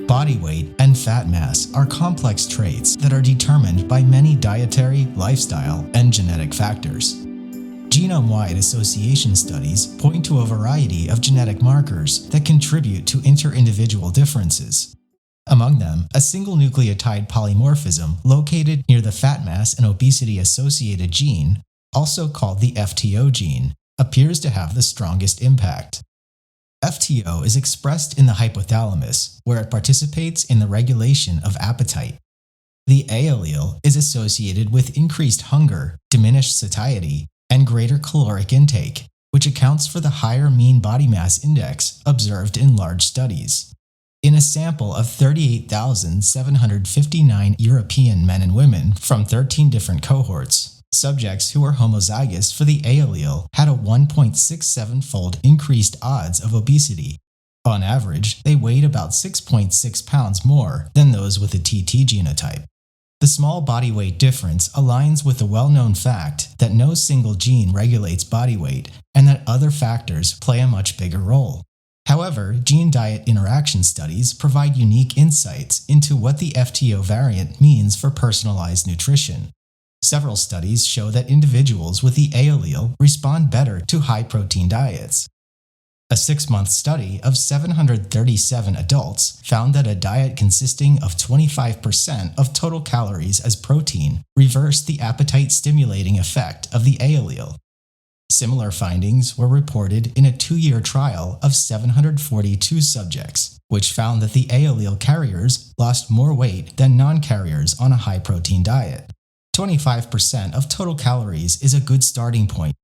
Body weight and fat mass are complex traits that are determined by many dietary, lifestyle, and genetic factors. Genome-wide association studies point to a variety of genetic markers that contribute to inter-individual differences. Among them, a single nucleotide polymorphism located near the fat mass and obesity-associated gene, also called the FTO gene, appears to have the strongest impact. FTO is expressed in the hypothalamus, where it participates in the regulation of appetite. The A allele is associated with increased hunger, diminished satiety, and greater caloric intake, which accounts for the higher mean body mass index observed in large studies. In a sample of 38,759 European men and women from 13 different cohorts, subjects who were homozygous for the A allele had a 1.67-fold increased odds of obesity. On average, they weighed about 6.6 pounds more than those with the TT genotype. The small body weight difference aligns with the well-known fact that no single gene regulates body weight and that other factors play a much bigger role. However, gene-diet interaction studies provide unique insights into what the FTO variant means for personalized nutrition. Several studies show that individuals with the A allele respond better to high-protein diets. A 6-month study of 737 adults found that a diet consisting of 25% of total calories as protein reversed the appetite-stimulating effect of the A allele. Similar findings were reported in a 2-year trial of 742 subjects, which found that the A allele carriers lost more weight than non-carriers on a high-protein diet. 25% of total calories is a good starting point.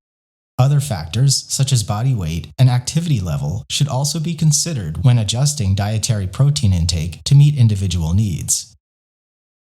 Other factors, such as body weight and activity level, should also be considered when adjusting dietary protein intake to meet individual needs.